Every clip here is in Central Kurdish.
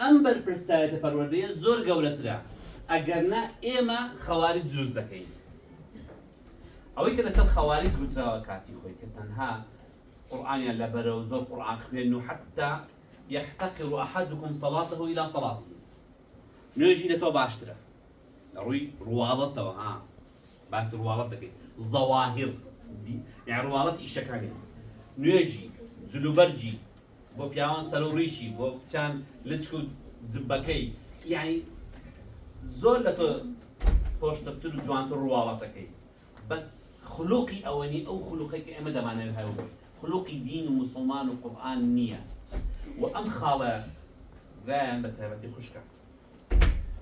ئەم بەرپرسایەتە پەروەردەیە زۆر گەورەترە ئەگەرنا ئێمە خەواریج دروست دەکەین. ئەوەی کە لەسەر خەواریج گوتراوە کاتی خۆی کە تەنها قورئانیان لەبەرە و زۆر قورئان خوێن و حتى يحتقر أحدكم صلاته إلى صلاته. نوێژی لە تۆ باشترە لە ڕووی ڕواڵەتەوە باسی ڕواڵەت دەکەین زەواهر یعنی ڕواڵەتی ئیشەکانی نوێژی جلوبەرجی بۆ پیاوان سەر و ڕیشی بۆ کچان لچک و جبەکەی یعنی زۆر لە تۆ خۆشترتر و جوانتر ڕواڵەتەکەی بەس خلوقی ئەوەنی ئەو خلوقی کە ئێمە دەمانەوێت هەیە خلوقی دین و مسلمان و قورئان نییە و ئەم خاڵە ڕایان بە تایبەتی خوشکە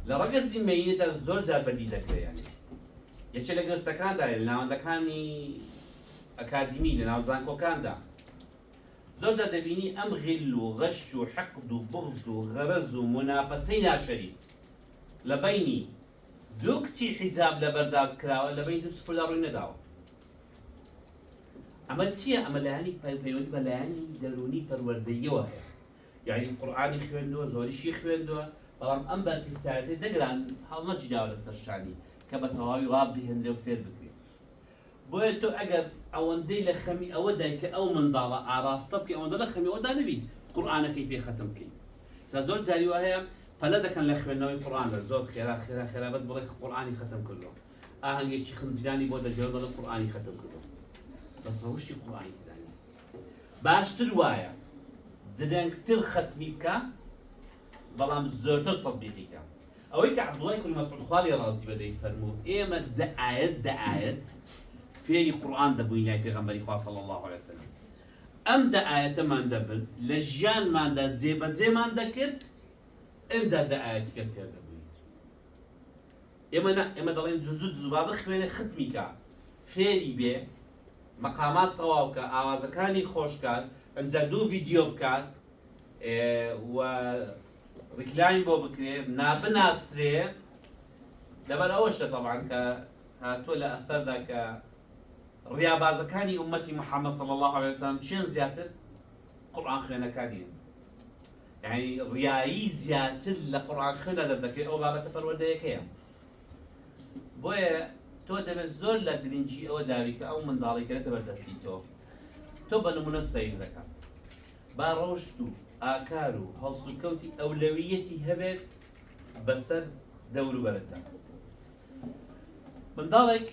لە ڕەگەزی مەینەدا زۆر جار بەدی دەکرێت یعنی یەکێک لە گرفتەکاندا لە ناوەندەکانی ئەکادیمی لە ناو زانکۆکاندا زۆر جار دەبینی ئەم غیل و غەش و حەقد و بغز و غەرەز و مونافەسەی ناشەریف لە بەینی دوو کچی حیزاب لەبەردا کراوە لە بەین دوو سفردا ڕووی نەداوە. ئەمە چییە؟ ئەمە لایەنی پەیوەندی بە لایەنی دەرونی پەروەردەییەوە هەیە یعنی قورئانی خوێندووە زۆریشی خوێندووە بەڵام ئەم بەرپرسایەتەی دەگران هەڵ نەجداوە لەسەر شانی کە بە تەواوی ڕابهێنرێ و فێر بکرێت. بۆیە تۆ ئەگەر ئەوەندەی لە خەمی ئەوە دای کە ئەو منداڵە ئاراستە بکەی ئەوەندە لە خەمی ئەوەدا نەبیت قورئانەکەی پێ ختم بکەیت. زۆر جاری وایە هەیە پەلە دەکەن لە خوێندنەوەی قورئان زۆر خێرا خێرا خێرا بەس بڵێ قورئانی ختم کردەوە ئاهەنگێکی خنجرانی بۆ دەجێڕ بڵێ قورئانی ختم کردەوە بەس ڕەوشی قورئانی تدانی باشتر وایە درەنگتر ختمی بکە بەڵام زۆرتر تەطبیقی بکە. ئەوەی کە عەبدوڵای کوڕی مەسعود خواڵی ڕازی بەدەی فەرموو ئێمە دە ئایەت فێری قورئان دەبووین لای پێغەمبەری خوا صلی الله علیه وسلم ئەم دە ئایەتەمان دەبن لە ژیانماندا جێبەجێمان دەکرد ئەنجا دە ئایەتیکە فێر دەبووین. ئێمە دەڵێن جوزوت زوبا بخوێنێ ختمی کە فێری بێ مەقامات تەواو بکە ئاوازەکانی خۆشکات ئەنجا دوو ڤیدیۆ بکات و ڕیکلایم بۆ بکرێ نابناسرێ لەبەر ئەوەشە طبعاً کە هاتووە لە ئەثەردا کە ڕیابازەکانی ئومەتی محەممەد صلی الله علیه وسلم چێن زیاتر قورئان خوێنەکانی یعنی ڕیایی زیاتر لە قورئان خوێنە دەردەکەی ئەو بابەتە پەروەردەیەکەیە. بۆیە تۆ دەبێت زۆر لە گرنگی ئەوە داوی کە ئەو منداڵی کەرێتە بەردەستی تۆ بە نمونە سەیر دەکات با ڕۆشت و ئاکار و هەڵسوکەوتی ئەولەویەتی هەبێت بەسەر دەوروبەرەتدا. منداڵێک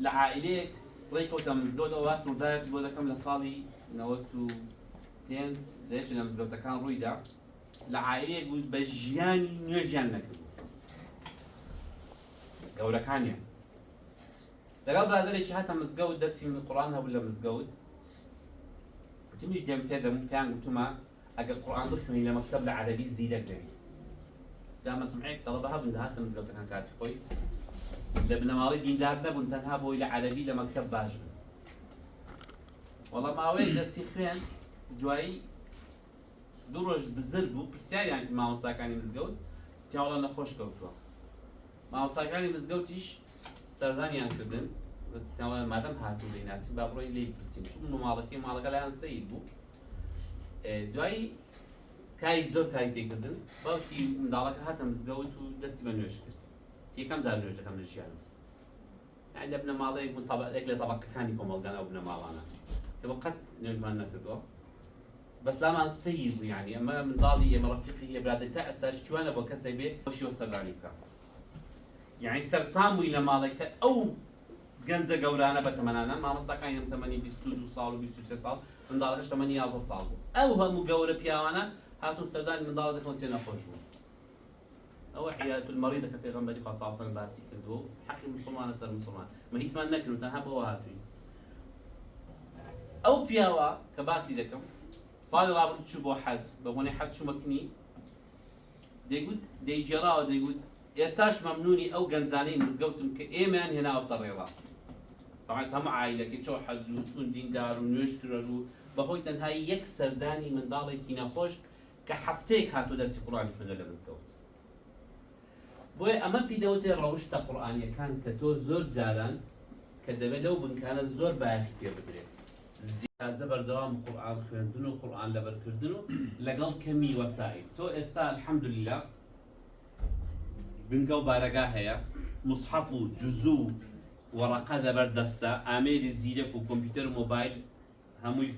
لە عائیلەیەک ڕێکەوتە مزگەوت ئەو باس وردایەک بۆ دەکەم لە ساڵی 95 لەیەکێک لە مزگەوتەکان ڕوویدا لە عائیلەیەک بوو بە ژیانی نوێژیان نەکردو گەورەکانیان لەگەڵ برادەرێکی هاتە مزگەوت دەرسی قورئان هەبوو لە مزگەوت وتمیش دێم پێ دەبوو پێیان گوتومە ئەگەر قورئان بخوێنی لە مەکتەب لە عەرەبی زیرەک دەبی. جا مەجموعەیەک تەڵەبە هەبوون داهاتە مزگەوتەکان کاتی خۆی لە بنەماڵەی دیندار نەبوون تەنها بۆی لە عەرەبی لە مەکتەب باش بن. وەڵام ماوەیەک دەرسی خوێند دوایی دوو ڕۆژ بزر بوو پرسیاریان کرد مامۆستاکانی مزگەوت تیان وەڵا نەخۆش کەوتووە. مامۆستاکانی مزگەوتیش سەردانیان کردن وتیان مادەم هاتوو دەیناسی با بڕۆین لێی پرسین چون ماڵەکەی ماڵەکە لایەن سەید بوو. دوایی کاری زۆر کاری تێکردن باوکی منداڵەکە هاتە مزگەوت و دەستی بە نوێژ کرد. یەکەم جار نوێژ دەکەم لە ژیانم یعنی لە بنەماڵەیەک بوون یەک لە تەبەقەکانی کۆمەڵگان ئەو بنەماڵانە کە بە قەت نوێژمان نەکردووە بەس لامان سەیر بوو یعنی ئەمە منداڵی ئێمە ڕەفیقی هەیە برادەر تا ئێستاش توانە بۆ کەسێک بێ خۆشیوە سەردانی بکە یعنی سەرسام بووی لە ماڵێکە ئەو گەنجە گەورانە بە تەمەنانە مامۆستاکانی هەم تەمەنی 22 ساڵ و 23 ساڵ منداڵەکەش تەمەنی 11 ساڵ بوو. ئەو هەموو گەورە پیاوانە هاتوون سەردانی منداڵە دەکەون چێ نەخۆش بوو. ئەوە حیات المەریضە کە پێغەمبەری خوا صلی الله علیه وسلم باسی کردووە حەقی موسڵمانە سەر موسڵمان مە هیچمان نەکردو تەنها بەوە هاتووین. ئەو پیاوە کە باسی دەکەم ساڵی ڕابردوو چوو بۆ حەج بە بۆنەی حەج چوو مەکنی دەیگوت دەیجێڕاوە دەیگوت ئێستاش مەمنونی ئەو گەنجانەی مزگەوتم کە ئێمەیان هێناوە سەر ڕێڕاست. طبعاً هەموو عائیلەکەی چۆ حەج و چوون دیندار و نوێژ کرد و بەهۆی تەنها یەک سەردانی منداڵێکی نەخۆش کە هەفتەیەک هاتووە دەرسی قورئانی خوێندە لە مزگەوت. بۆیە ئەمە پیدەوتێ ڕەوشتە قورئانیەکان کە تۆ زۆر جاران کە دەبێت لەو بنکانە زۆر بایەخی پێ بدرێت زیادە بەردەوام قورئان خوێندن و قورئان لەبەرکردن و لەگەڵ کەمی وەسایل. تۆ ئێستا الحەمدوللیلا بنگە و بارەگا هەیە، مصحەف و جوزوو و وەرەقە لەبەردەستە، ئامێری زیرەک و کۆمپیوتەر و مۆبایل هەمووی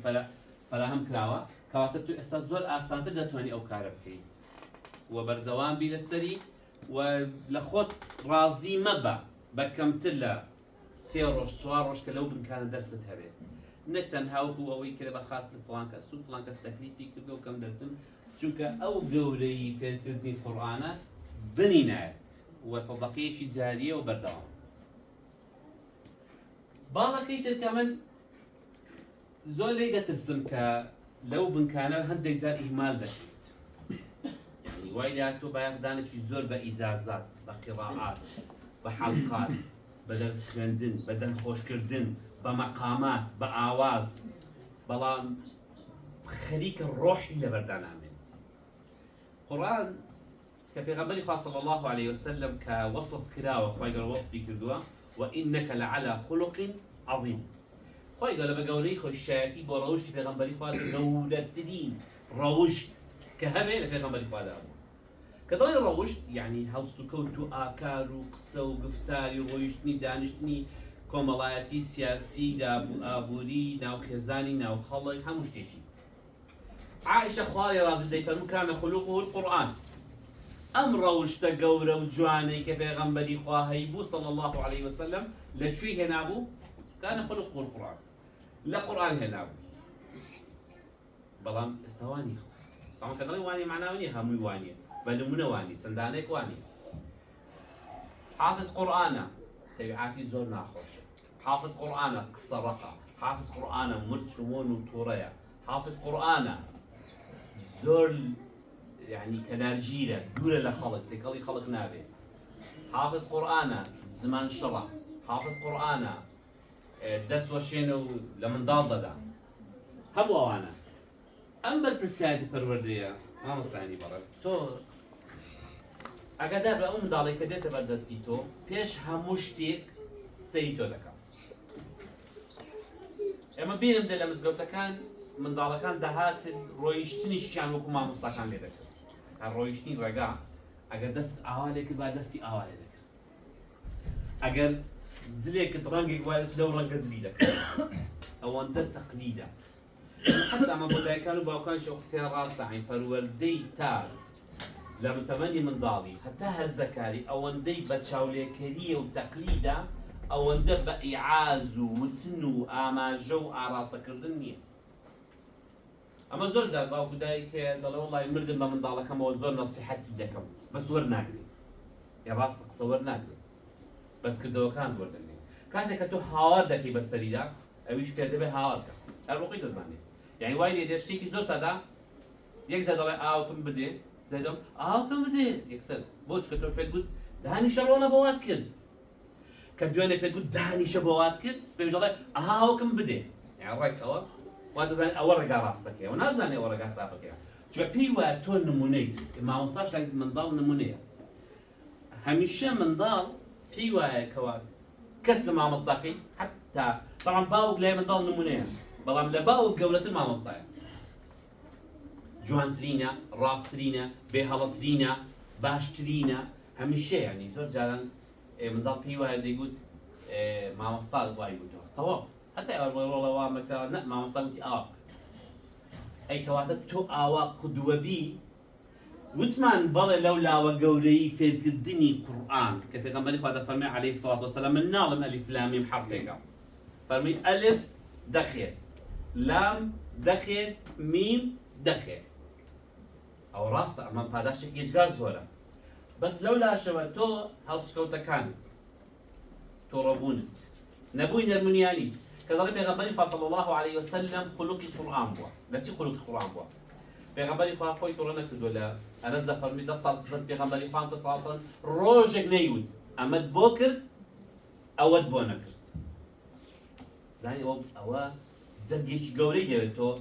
فەراهەم کراوە، کەواتە تو ئێستا زۆر ئاسانتر دەتوانانی ئەو کارە بکەیت و بەردەوام بی لەسەری و لە خۆت ڕازی مەبە بە کەمتر لە 3 ڕۆژ 4 ڕۆژ کە لەو بنکانە دەرست هەبێت، نەک تەنها وەکو ئەوەی کە بە خاتر فڵان کەس و فڵان کەس تەکلیفی کردو و کەم دەچم، چونکە ئەو گەورەی فێرکردنی قورئانە بنی نایەت و سەدەقەیەکی جاریە و بەردەوام. باڵەکەی تر کە من زۆر لێی دەترسم کە لەو بنکانە هەندێک جار ئیهمال دەکەیت، یعنی وای لات تۆ بایەخدانێکی زۆر بە ئیجازات، بە قیڕاعات، بە حەڵقات، بە دەرس خوێندن، بە دەنخۆشکردن، بە مەقامات، بە ئاواز، بەڵام خەریکە ڕۆحی لەبەردانامێن. قورئان کە پێغەمبەری خوا صلی الله عليه وسلم کە وەصف کراوە، خوای گەورە وەصفی کردووە وإنك لعلى خلق عظيم. خوای گەورە بە گەورەی خۆی شایەتی بۆ ڕەوشتی پێغەمبەری خوا گەورەترین ڕەوشت کە هەبێ لە پێغەمبەری خوادا بوو. کە دەڵێ ڕەوشت یعنی هەڵسوکەوت و ئاکار و قسە و گفتاری و ڕۆیشتنی دانیشتنی کۆمەڵایەتی سیاسی، ئابووری، ناوخێزانی ناوخەڵک، هەموو شتێکی. عائشە خوای ڕازی دەیفەرموو کانە خولوقه القورئان. ئەم ڕەوشتە گەورە و جوانەی کە پێغەمبەری خوا هەیبوو صلی الله عليه وسلم لەکوێ هێنابوو؟ کانە خولوقه القورئان، لە قورئان هێنابوو. بەڵام ئێستا وانی طبعا کە دەڵێ وانی معناوە نییە هەمووی وانیە، بە نمونە وانی سندانێک وانی. حافظ قورئانە تەبیعاتی زۆر ناخۆشە، حافظ قورئانە قسە ڕەقە، حافظ قورئانە مرد شمۆن و تووڕەیە، حافظ قورئانە زۆر يعني كنارجيرة دورة لخلق تكالي خلق نابي، حافظ قرآن زمان شرع، حافظ قرآن دست وشينو لمن ضال دا هم وانا أما البرسالة البروردية ما مصلحني برز تو أقدر بأم ضالي كديت بردستي تو بيش هموشتيك سيتو دكا أما بينم دل مزجوتا كان من ضالكان دهات رويشتني شان وكما مصلحان لي دكا ڕۆیشتنی ڕێگا ئەگەر دەست ئاوالێکت با دەستی ئاوالێ دەکرد، ئەگەر زلێکت ڕەنگێک وایە لەو ڕەنگە زلی دەکرد، ئەوەندە تەقلیدە. حتا ئەمە بۆ دایکان و باوکانشی ئەو قسەیان ڕاستە، عین پەروەردەی تار لە متەمەنی منداڵی هەتا هەرزەکاری ئەوەندەی بە چاولێکەریە و تەقلیدە، ئەوەندە بە ئیعاز و وتن و ئاماژە و ئاراستەکردن نییە. ئەمە زۆر جار باوکو دایکێ دەڵێ وەڵڵی مردم بە منداڵەکەمەوە زۆر نەسیحەتی دەکەم، بەس وەرناگرێ، یا ڕاستە قسە وەرناگرێ، بەس کردەوەکان وەردەگرێ. کاتێک کە تۆ هاوار دەکەی بەسەریدا ئەویش فێر دەبێ هاوارکە، هەر بۆخۆی دەزانێت. یعنی وای لێ دێ شتێکی زۆر سادا، یەک جار دەڵێ ئاوکم بدێ، جای دەڵێ ئاوکم بدێ، یەکسەر بۆ چکە تۆ پێت گوت دانیشە ڕۆڵە بۆ وات کرد، کە دوێنێ پێت گوت دانیشە بۆ وات کرد، سبەیش دەڵێ ئاوکم بدێ، یعنی ڕێکەوە وا دەزانێت ئەوە ڕێگا ڕاستەکەیە و نازانێت ئەوە ڕێگا خراپەکەیە. چونکە پێی وایە تۆ نمونەی، مامۆستاش منداڵ نمونەیە. هەمیشە منداڵ پێی وایە کەوا کەس لە مامۆستاکەی حتا بەڵام باوک لای منداڵ نمونەیە، بەڵام لە باوک گەورەتر مامۆستایە. جوانترینە، ڕاستترینە، بێهەڵەترینە، باشترینە، هەمیشە یعنی زۆر جاران منداڵ پێی وایە دەیگوت مامۆستا وای گوتەوە تەواو. حتى والله مكان لا ما وصلت أي كواتب تو قدوة بي وثمان بلا لولا وقولي في الدنيا قرآن كيف يغنبني هذا فرمي عليه الصلاة والسلام الناظم ألف لام ميم حرفك فرمي ألف دخل لام دخل ميم دخل أو راستا أمام هذا شيء يجار زولا بس لولا شواتو هالسكوتة كانت تربونت نبوي نرمونيالي كذلك بيغمبري صلى الله عليه وسلم خلقي قرآن بوا لا تي خلقي قرآن بوا بيغمبري خوي تورنا كدولا أنا زد فرمي ده صار صار بيغمبري صلى الله عليه وسلم روجك نيود أمد بوكر أود بونكرت زاني أو جرجيش جوري جبتو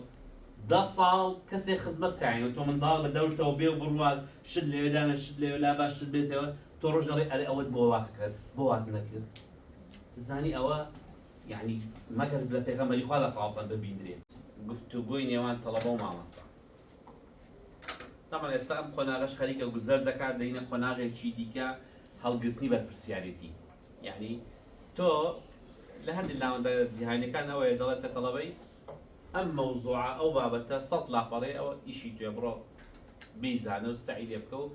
ده صال كسي خدمت كعين وتو من ضال بدور توبيه وبروال شد لي ودانا شد لي ولا باش شد بيته تو رجلي أود بواكر بوات نكر زاني أو يعني مەگەر لە پێغەمبەری خوا صلی الله علیه و سلم ببیندرێت گفتوگۆی نێوان تەڵەبە و مامۆستا. طبعا ئێستا ئەم قۆناغەش خەریکە گوزەر دەکات دەینە قۆناغێکی دیکە هەڵگرتنی بەرپرسیارەتی. یعنی تۆ لە هەندێک ناوەندە جیهانیەکان ئەوەیە دەڵێتە تەڵەبەی ئەم مەوزوعە ئەو بابەتە 100 لاپەڕێ ئەوە ئیشی توێ بڕۆ بیزانە و سعی لێ بکە و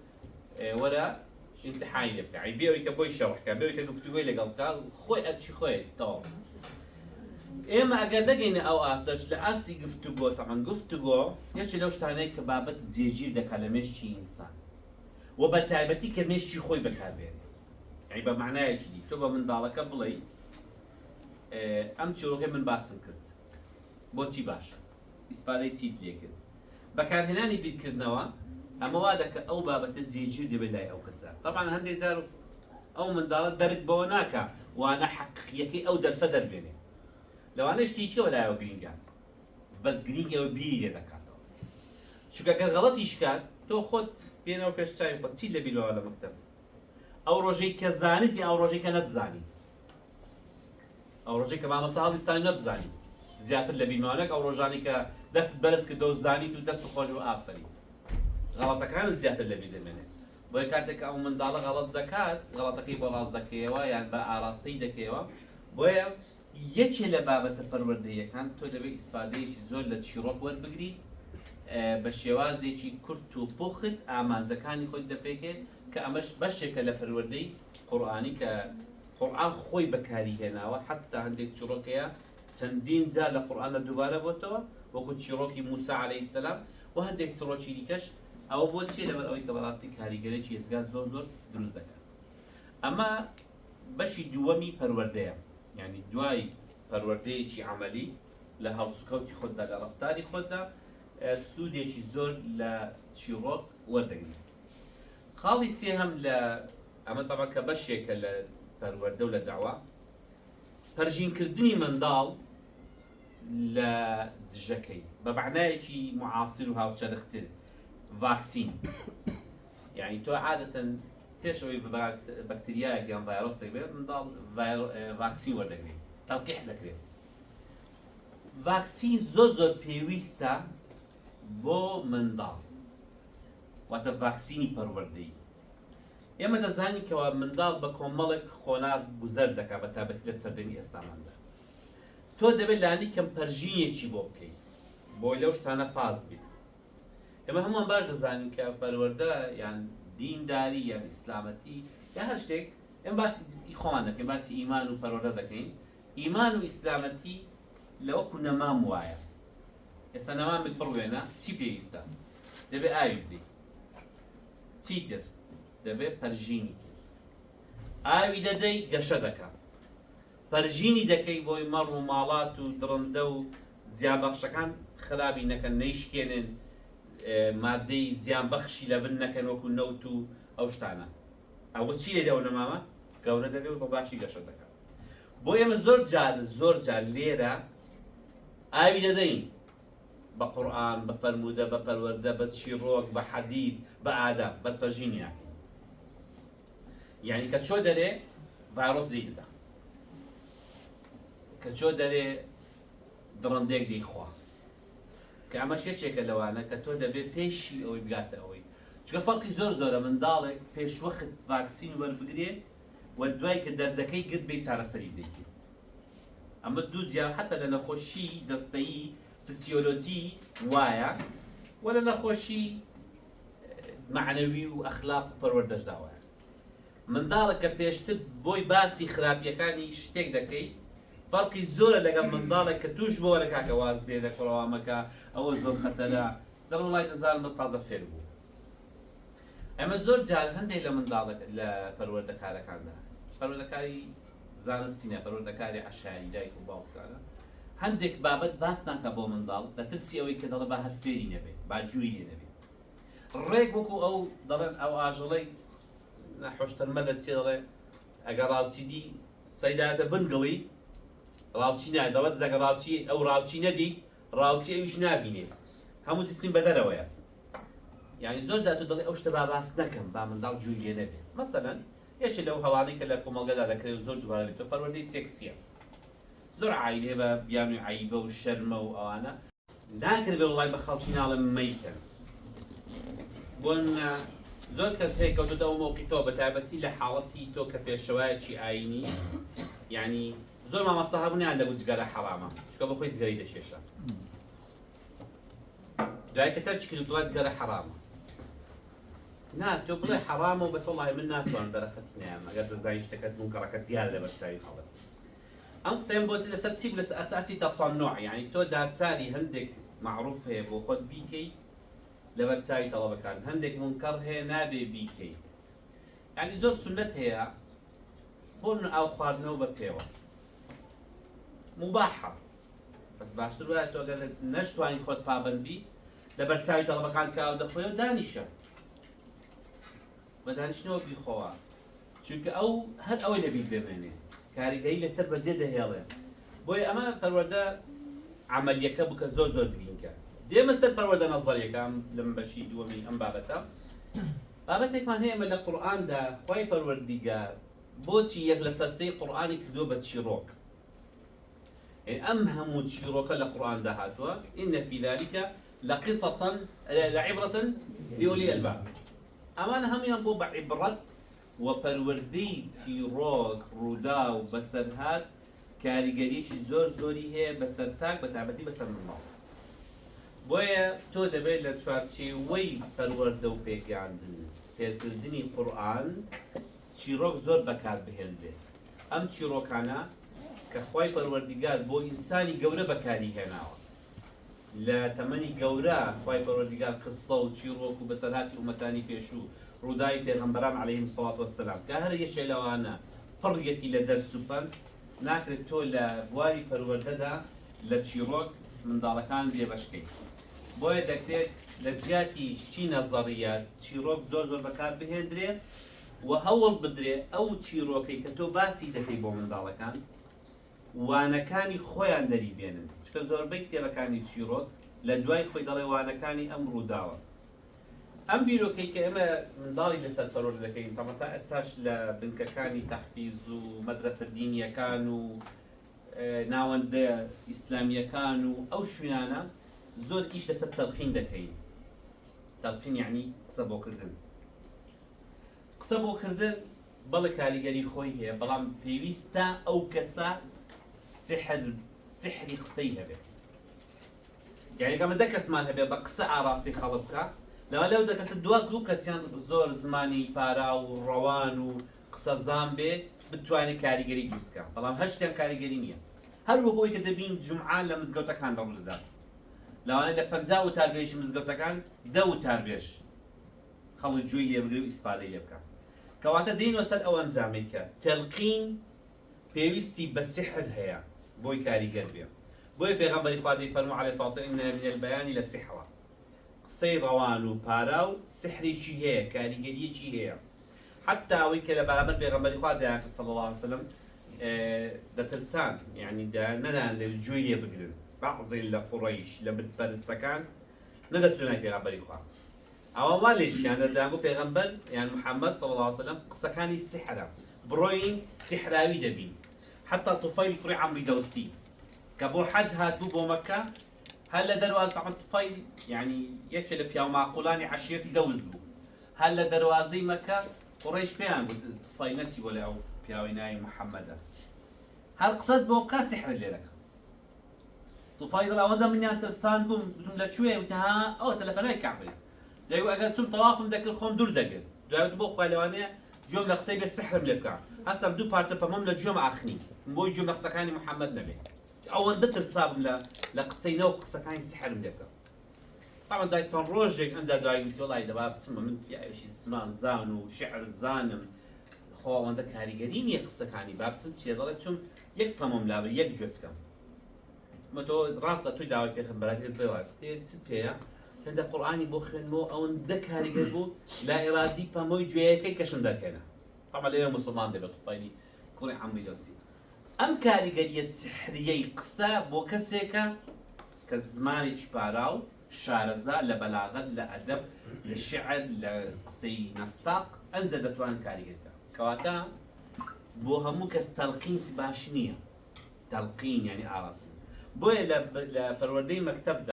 وەرە امتحانی لێ بکە. بێەوەی کە بۆی شەڕحکە بێەوەی کە گفتوگۆی لەگەڵ بکە خۆی ئەرچی خۆی تەواو. ئێمە ئەگەر دەگەینە ئەو ئاستەش لە ئاستی گفتوگۆ تەمان گفتوگۆ یەکێک لەو شتانەی کە بابەت جێگیر دەکات لە مێشکی ئینسان و بە تایبەتی کە مێشکی خۆی بەکاربێنێ. یعنی بە معنایەکی دی تۆ بە منداڵەکە بڵێ ئەم چیرۆکەی من باسم کرد بۆچی باشە ئیسپادەی چیت لێ کرد. بەکارهێنانی بیرکردنەوە ئەمە وا دەکە ئەو بابەتە جێگیر دەبێت لای ئەو کەسە. طبعا هەندێک جار ئەو منداڵە دەرک بەوە ناکە وانە حەقیقیەکەی ئەو دەرسە دەربێنێ. لەوانەیە شتێکیەوە لایەوە گرینگە بەس گرینگەوە بیری لێ دەکاتەوە. چونکە ئەگەر غەڵەتیش کات تۆ خۆت بێنەوە پێش چاوی خۆت چیت لە بیرەوە لە مەکتەب. ئەو ڕۆژەی کە زانیت ئەو ڕۆژەی کە نەتزانی. ئەو ڕۆژەی کە مامۆستا هەڵیستانی نەتزانی زیاتر لە بیرمانێک ئەو ڕۆژانی کە دەست بەرز کردەوە و زانیت و دەست خۆش و ئافرین. غەڵەتەکان زیاتر لە بیر دەمێنێت. بۆیە کاتێک ئەو منداڵە غەڵەت دەکات غەڵەتەکەی بۆ ڕاست دەکەیەوە یان بە ئاراستەی دەکەیەوە. بۆیە یەکێ لە بابەتە پەروەردەیەکان تۆ دەبێت ئیسفادەیەکی زۆر لە چیرۆک وەربگریت بە شێوازێکی کورت و پوخت ئامانجەکانی خۆی دەپێکێت کە ئەمەش بەشێکە لە پەروەردەی قورئانی کە قورئان خۆی بەکاری هێناوە. حتا هەندێک چیرۆکەیە چەندین جار لە قورئانە دووبارە بۆتەوە وەکو چیرۆکی موسا عەلەیهی السەلام و هەندێک چیرۆکی دیکەش. ئەوە بۆ چیە لەبەر ئەوەی کە بەڕاستی کاریگەرێکی هێزگار زۆر زۆر دروست دەکات. ئەمە بەشی دووەمی پەروەردەیە. یعنی دوای پەروەردەیەکی عەمەلی لە هەڵسوکەوتی خۆتدا لە ڕەفتاری خۆتدا سوودێکی زۆر لە چیرۆک وەردەگریت. خاڵی سێهەم لە ئەمە تەبا کە بەشێکە لە پەروەردە و لە داوا پەرژینکردنی منداڵ لە دژەکەی بە معنایەکی معاسر و هاوچەرختر ڤاکسین. یعنی تۆ عادەتەن پێشەوەی بەکتریایەک یان ڤایرۆسێک بێت منداڵ ڤاکسین وەردەگرێت تەلقیح دەکرێت. ڤاکسین زۆر زۆر پێویستە بۆ منداڵ واتە ڤاکسینی پەروەردەیی. ئێمە دەزانین کەوا منداڵ بە کۆمەڵێک خۆناغ گوزەر دەکات بە تایبەتی لە سەردەمی ئێستاماندا. تۆ دەبێت لانی کەم پەرژینێکی بۆ بکەیت بۆی لەو شتانە پاس بیت. ئێمە هەمووان باش دەزانین کە پەروەردە یان دینداری یان ئیسلامەتی یا هەر شتێک ئێمە باسی خۆمان دەکەین باسی ئیمان و پەروەردە دەکەین. ئیمان و ئیسلامەتی لەوەکو نەمام وایە. ئێستا نەمامت بڕوێنە چی پێویستە؟ دەبێت ئاوی بدەیت. چیتر؟ دەبێت پەرژینی ئاوی دەدەی گەشە دەکات. پەرژینی دەکەی بۆی مەڕ و ماڵات و دڕندە و زیانبەخشەکان خراپی نەکەن نەیشکێنن مادەی زیانبەخشی لە بن نەکەن وەکو نەوت و ئەو شتانە. ئەوە چی لێدە ئەو نەمامە؟ گەورە دەبێت و بە باشی گەشە دەکات. بۆ ئێمە زۆر جار لێرە ئاوی دەدەین بە قورئان بە فەرموودە بە پەروەردە بە چیرۆک بە حەدید بە ئاداب بەس پەرژینی ناکەین. یعنی کە چۆ دەرێ ڤایرۆس لێی دەدا کە چۆ دەرێ دڕندێک دەیخوا کە ئەمەش یەکێکە لەوانە کە تۆ دەبێت پێشی ئەوەی بگاتە ئەوەی. چونکە فەرقی زۆرە منداڵێک پێشوەخت ڤاکسین وەربگرێت و دوای کە دەردەکەی گرت بێ چارەسەری بدەیت. ئەمە دوو جیا حتا لە نەخۆشی جەستەیی فسیۆلۆجی وایە و لە نەخۆشی معنەوی و ئەخلاق و پەروەردەشدا وایە. منداڵێک کە پێشتر بۆی باسی خراپیەکانی شتێک دەکەیت فەرقی زۆرە لەگەڵ منداڵێک کە توش بۆ لە کاکە واز بێ لە کۆڵەوامەکە ئەوە زۆر خەتەرە دەڵ وڵای دەزانم بەس تازە فێر بوو. ئەمە زۆر جار هەندێک لە منداڵێک لە پەروەردەکارەکاندا پەروەردەکاری زانستینە پەروەردەکاری عەشایری دایک و باوکانە هەندێک بابەت باس ناکە بۆ منداڵ لە ترسی ئەوەی کە دەڵێ با هەر فێری نەبێت با جووری لێ نەبێت. ڕێک وەکو ئەو دەڵێن ئەو ئاژەڵەی نەحۆشتەرمە لە چێ دەڵێ ئەگەر ڕاوچیدی سەیداتە بنگڵی ڕاوچی نایە دەڵێت ئەگەر ڕاوچی ئەو ڕاوچی نەدیت ڕاوچی ئەویش نابینێت هەموو دەستین بەدەرەوەیە. یعنی زۆر زیاتر دەڵێ ئەو شتە با باس نەکەم با منداڵ جووری لێ نەبێت. مەسەلەن یەکێک لەو هەواڵەی کە لە کۆمەڵگەدا دەکرێت زۆر دووبارە لێتەوە پەروەردەی سێکسیە. زۆر عایلێ بە بیان و عیبە و شەرمە و ئەوانە ناکرێت بێ وڵای بە خەڵکی ناڵە مەیتن بۆن زۆر کەس هەیە کەوتوتە ئەو مۆقیفەوە بە تایبەتی لە حاڵەتی تۆ کە پێشەوایەکی ئاینی یعنی زۆر مامۆستا هەبوونیان لەبوو جگەرە حەرامە چکە بە خۆی جگەری دەکێشە دوای کە تەرچ کرد وڵای جگەرە حەرامە نا تۆ بڵێ حەرامە و بەس وەڵڵاهی من ناتوانم دەرەخەت نیام ئەگەر دەزانی شتەکەت منکەڕەکەت دیار لە بەرچاوی خەڵک ئەم قسەیەم بۆت لەسەر چی لەسەر ئەساسی تەصەنوع یعنی تۆ دادساری هەندێک معروف هەیە بۆ خۆت بیکەی لە بەرچاوی تەڵەبەکان هەندێک منکەڕ هەیە نابێ بیکەی یعنی زۆر سونەت هەیە بۆ من ئاو خواردنەوە بە پێوە مباحە بەس باشتر وایە تۆ ئەگەر نەشتوانی خۆت پابەندی لە بەرچاوی تەڵەبەکان کاو دەخۆی و دانیشە بە دانیشتنەوە بیخۆوە چونکە ئەو هەر ئەوەی لەبیر دەمێنێ کاریگەری لەسەر بەجێ دەهێڵێ بۆیە ئەمە پەروەردە عملیەکە بکە زۆر زۆر گرینگە دێمەستەر پەروەردە نەزەریەکەم لەم بەشی دووەمی ئەم بابەتە بابەتێکمان هەیە ئەمە لە قورئاندا خوای پەروەردیگار بۆچی یەک لەسەر سێی قورئانی کردووە بە چیرۆک ئەم هەموو چیرۆکە لە قورئاندا هاتووە ئین فی ذلک لقصصا لعبرة لأولي الألباب ئەمانە هەمویان بۆ بە عیبرەت و پەروەردەی چیرۆک ڕوودا و بەسەرهات کاریگەریەکی زۆر زۆری هەیە بەسەرتاک بە تایبەتی بەسەر منداڵ بۆیە تۆ دەبێت لە چوارچێوەی پەروەردە و پێگەاندن پێکردنی قورئان چیرۆک زۆر بەکار بهێنرێ ئەم چیرۆکانە کە خوای پەروەردیگار بۆ ئینسانی گەورە بەکاری هێناوە لە تەمەنی گەورە خوای پەروەردیگار قسە و چیرۆک و بەسەرهاتی ئومەتانی پێشوو ڕووداوی پێغەمبەران عەلەیهیم سەڵات وەسەلام کە هەر یەکێ لەوانە پڕیەتی لە دەرس و پەند ناکرێت تۆ لە بواری پەروەردەدا لە چیرۆک منداڵەکان لێبەشکەیت بۆیە دەکرێت لە جیاتی شتی نەزەریات چیرۆک زۆر زۆر بەکار بهێنرێ و هەوڵ بدرێ ئەو چیرۆکەی کە تۆ باسی دەکەی بۆ منداڵەکان وانەکانی خۆیان دەریبێنن چکە زۆربەی کتێبەکانی چیرۆک لە دوای خۆی دەڵێ وانەکانی ئەم ڕووداوە ئەم بیرۆکەی کە ئێمە منداڵی لەسەر پەروەردە دەکەین تەمەتا ئێستاش لە بنکەکانی تەحفیز و مەدرسە دینیەکان و ناوەندە ئیسلامیەکان و ئەو شوێنانە زۆر ئیش لەسەر تەلقین دەکەین تەلقین یعنی قسە بۆکردن قسە بۆکردن بەڵێ کاریگەری خۆی هەیە بەڵام پێویستە ئەو کەسە سحری قسەی هەبێت یعنی کە من دە کەسمان هەبێت بە قسە ئاراستی خەڵک بکە لەوە لەو دەکەسە دوو کەسیان زۆر زمانی پارا و ڕەوان و قسە زان بێ بتوانێت کاریگەری دروستکە بەڵام هەر شتێک کاریگەری نییە هەر وەکەوەی کە دەبین جومعان لە مزگەوتەکان ڕوودەدات لەوانەیە لە 50 وتاربێژی مزگەوتەکان 10 وتاربێژ خەڵک گوێی لێ بگرێ و ئیسفادەی لێ بکە کەواتە دەینەوە سەر ئەو ئەنجامەی کە تەلقین پێویستی بە سحر هەیە بۆی کاریگەر بێ بۆیە پێغەمبەری خوا دەیفەرموو عەلەیهی سەڵاتو وەسەلام ئینە من البەیانی لەسیحرە قسەی ڕەوان و پارا و سحرێکی هەیە کاریگەریەکی هەیە حتا ئەوەی کە لە بەرامبەر پێغەمبەری خوا دەیانکرد صلی الله علیه وسلم دەترسان یعنی نەدایان لێ گوێی لێ بگرن بەعضی لە قوڕەیش لە بتپەرستەکان نەدەچوونە پێغەمبەری خوا ئەوە وا لێشیان دەدایان بۆ پێغەمبەر یان محەممەد صلی الله علیه وسلم قسەکانی سحرە بڕۆین سحراوی دەبین حتا توفەیل کوڕی عەمری دەوسی کە بۆ حەج هاتبوو بۆ مەکە هەر لە دەرواز طبعا توفەیل یعنی یەکێ لە پیاو ماقولانی عەشیرەتی دەوز بوو هەر لە دەروازەی مەکە قوڕەیش پێیان گوت توفەیل نەچی بۆ لە ئەو پیاوەی ناوی محەممەدە هەر قسەت بۆ بکە سحرت لێ دەکە توفەیل دڵ ئەوەندە منیان ترسان بووم بتم لەکوێ وتە ها ئەوە تەلەفەنای کەعبەیە دەیگو ئەگەر چوم تەوافم دەکرد خۆم دوور دەگرت دوای بۆ خوا لەوانەیە گوێم لە قسەی بێ سحرم لێ بکە هەستم دوو پارچە پەمەم لە گوێم ئاخنی بۆی گوێم لە قسەکانی محەممەد نەبێت ئەوەندە ترسابم لە قسەینەوە قسەکانی سحرم لێ بکە طبعا دوای چەند ڕۆژێک ئەنجا دوای وتی وەڵی دەبا بچمە من پیاوێکی زمان زان و شعر زانم خۆ ئەوەندە کاریگەری نییە قسەکانی با بچم چێ دەڵێت چوم یەک پەمەم لابر یەک گوێچکەم تۆ ڕاست لە توی داوای پێغەمبەرەکەت بێ چت پێیە هەندە قورئانی بۆ خوێنمەوە ئەوەندە کاریگەر بوو لا ئێرادی پەمۆی گوێیەکەی کەشم دەکەنە طبعا لەوێ موسڵمان دەبێت توفەیلی کوڕی عەمری دەوسی ئەم کاریگەریە سحریەی قسە بۆ کەسێکە کە زمانێکی پارا و شارەزا لە بەلاغەت لە ئەدەب لە شعر لە قسەی نەستاق ئەنجە دەتوانن کاریگەر بکات کەواتە بۆ هەموو کەس تەلقین باش نییە تلقين يعني ئاراستن بۆیە لە پەروەردەی مەکتەبدا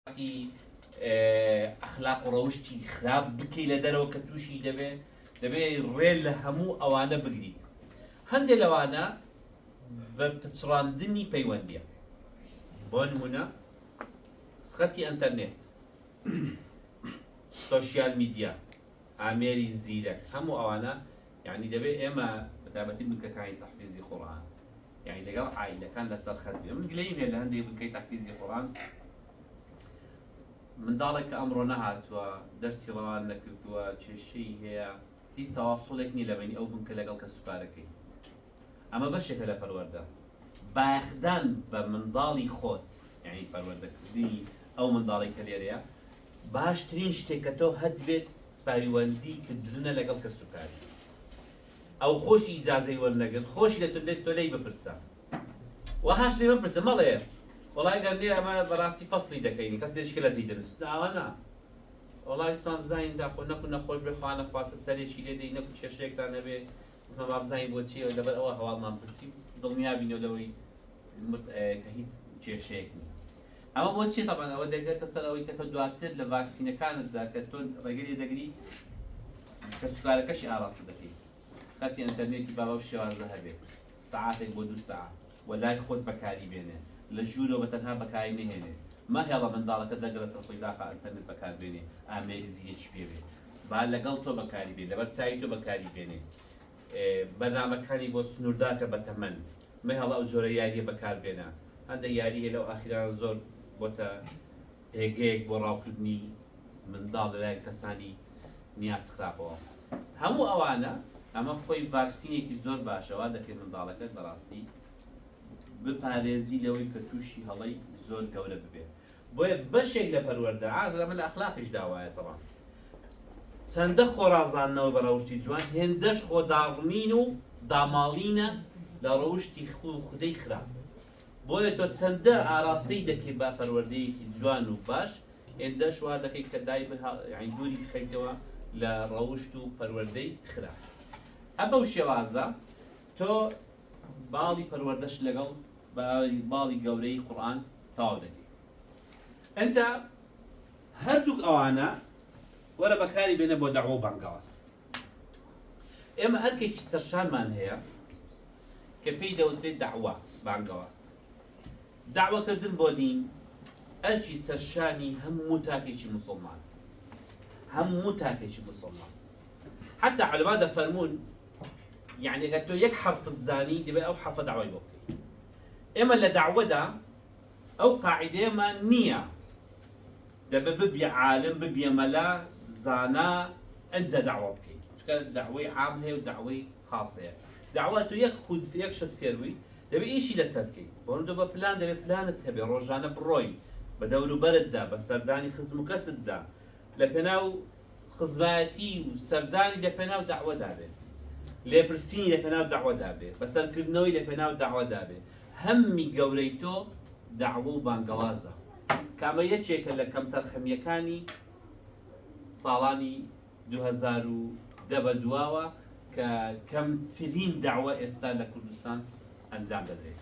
ئەخلاق و ڕەوشتی خراپ بکەی لە دەرەوە کە تووشی دەبێ ڕێ لە هەموو ئەوانە بگریت هەندێک لەوانە بە پچڕاندنی پەیوەندیە بۆ نمونە خەتی ئەنتەرنێت سۆشیال میدیا ئامێری زیرەک هەموو ئەوانە یعنی دەبێت ئێمە بەتابەتی بکەکانی تەحفیزی قورئان یعنی لەگەڵ عائیلەکان لەسەر خەت بێ من گلەیم هەیە لە هەندێک بکەی تەحفیزی قورئان منداڵێک کە ئەمڕۆ نەهاتووە دەرسی ڕەوان نەکردووە کێشەی هەیە هیچ تەواصولێک نیە لەبەینی ئەو بنکە لەگەڵ کە سوپارەکەی ئەمە بەشێکە لە پەروەردە باخدان بە منداڵی خۆت یعنی پەروەردەکردنی ئەو منداڵی کە لێرەیە باشترین شتێکە تۆ هەت بێت پەیوەندی کردنە لەگەڵ کە سوکاری ئەو خۆشی ئیجازەی وەرنەگرت خۆشی لە تۆ تۆ لێی بپرسە وەهاش لێ بپرسە مەڵێ وڵای گەندێ ئەمە بەڕاستی فەسڵی دەکەینی کەس شکلەتی دەنووس ئەوە نا وڵای ئێستا بزانین داخۆ نەکو نەخۆش بێ خوا نەخواستە سەرێکی لێ دەی نەکو کێشەیەکتان نەبێ ما بزانین بۆچی لەبەر ئەوە هەواڵمان پرسی دڵنیا بینەوە لەوەی کە هیچ کێشەیەک نیە ئەمە بۆچی تەبەن ئەوە دەگرێتە سەر ئەوەی کە تۆ دواتر لە ڤاکسینەکانتدا کە تۆ ڕێگەری دەگری کە سوکارەکەشی ئاراستە دەکەی خەتی ئەنتەرنێتی با بەو شێوازە هەبێت سەعاتێک بۆ 2 سەعات وەلای خۆت بەکاری بێنێ لە ژوورەوە بەتەنها بەکاری نهێنێ مەهێڵە منداڵەکە دەگرە سەر خۆی داخە ئەنتەرنێت بەکاربێنێ ئامێری زیرێکی پێ بێ با لەگەڵ تۆ بەکاری بێ لەبەر چاوی تۆ بەکاری بێنێ بەرنامەکانی بۆ سنوورداکە بەتەمەن مەهێڵە ئەو جۆرە یاریە بەکاربێنە هەندێک یاری هەیە لەو ئاخیران زۆر بۆتە هێگەیەک بۆ ڕاوکردنی منداڵ لەلایەن کەسانی نیاز خراپەوە هەموو ئەوانە ئەمە خۆی ڤاکسینێکی زۆر باشەوە دەکرێت منداڵەکەت بەڕاستی بپارێزی لەوەی کە تووشی هەڵەی زۆر گەورە ببێت بۆیە بەشێک لە پەروەردە ئەمە لە ئەخلاقیش داوایە تەواو چەندە خۆڕازانەوە بە ڕەوشتی جوان هێندەش خۆداڕنین و داماڵینە لە ڕەوشتی خودەی خراپ بۆیە تۆ چەندە ئاراستەی دەکەی با پەروەردەیەکی جوان و باش هێندەش وا دەکەی کە دای یعنی دووری بخەیتەوە لە ڕەوشت و پەروەردەی خراپ ئەبەو شێوازە تۆ باڵی پەروەردەش لەگەڵ باڵی گەورەی قورئان تەواو دەکەی ئەنجا هەردووک ئەوانە وەرە بەکاری بێنە بۆ دەعوە و بانگەواز ئێمە ئەرکێکی سەرشانمان هەیە کە پێی دەوترێت دەعوە بانگەواز دعوەکردن بۆ دین ئەرکی سەرشانی هەموو تاکێکی موسڵمان هەموو تاکێکی موسڵمان حتى علەما دەفەرمون يعني ئەگەر تۆ یەک حرف زانی دەبێت ئەو حرفە داوای بۆ بکەیت ئێمە لە داوەدا ئەو قاعیدەیەمان نییە دەبێت ببیە عالم ببیە مەلا زانا ئەنجە داوا بکەیت چکە داوای عام هەیە و داوای خاص هەیە داوا تۆ یەک شت فێروی دەبێت ئیشی لەسەر بکەیت بۆ بە پلان دەبێت پلانت هەبێ ڕۆژانە بڕۆی بە دەوروبەرتدا بە سەردانی خزم و کەستدا لە پێناو خزمەتی و سەردانی لە پێناو داوەدا بێت لێپرسینی لە پێناو داوەدا بێت بەسەرکردنەوەی لە پێناو داوەدا بێت هەممی گەورەی تۆ داوە و بانگەوازە کامە یەکێکە لە کەمتەر خەمیەکانی ساڵانی 2010 بە دواوە کە کەمترین داوە ئێستا لە کوردستان ئەنجام دەدرێت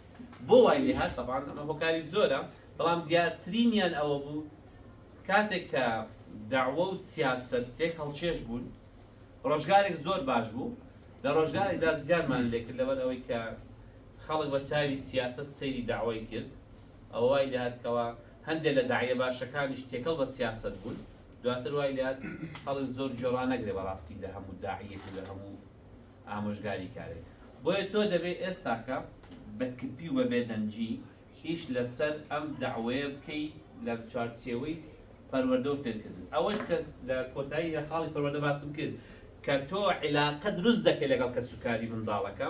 بۆ وای لێ هات طبعاً ئەمە هۆکاری زۆرە بەڵام دیارترینیان ئەوە بوو کاتێک کە داوە و سیاسەت تێک هەڵچێش بوون ڕۆژگارێک زۆر باش بوو لە ڕۆژگارێکدا زیانمان لێ کرد لەبەر ئەوەی کە خەڵک بە چاوی سیاسەت سەیری داوای کرد ئەوە وای لێ هاتکەوە هەندێک لە داعیە باشەکانیش تێکەڵ بە سیاسەت بوون دواتر وای لێ هات خەڵک زۆر جۆران نەگرێ بەڕاستی لە هەموو داعیەک و لە هەموو ئامۆژگاری کارێک بۆیە تۆ دەبێت ئێستاکە بە کپی و بە بێدەنجی هیچ لەسەر ئەم داوەیە بکەیت لە چارچێوەی پەروەردە و فێرکردن ئەوەش کەس لە کۆتایی لە خاڵی پەروەردە باسم کرد کە تۆ عیلاقە دروست دەکەی لەگەڵ کەسوکاری منداڵەکە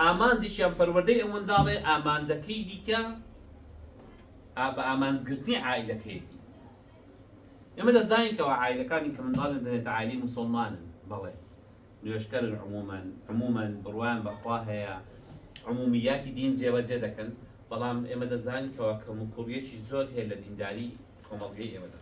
ئامانجیشیان پەروەردەی ئەو منداڵێ ئامانجەکەی دیکە بە ئامانجگرتنی عائیلەکەیەتی ئێمە دەزانین کەەوە عائیلەکانی کە منداڵێن دەنێتە عائیلەی موسڵمانن بەڵێ نوێشکەرن عمومەن بڕوایان بەخوا هەیە عمومیاتی دین جێبەجێ دەکەن بەڵام ئێمە دەزانین کەەوە کەموکوڕیەکی زۆر هەیە لە دینداری کۆمەڵگەی ئێمەدا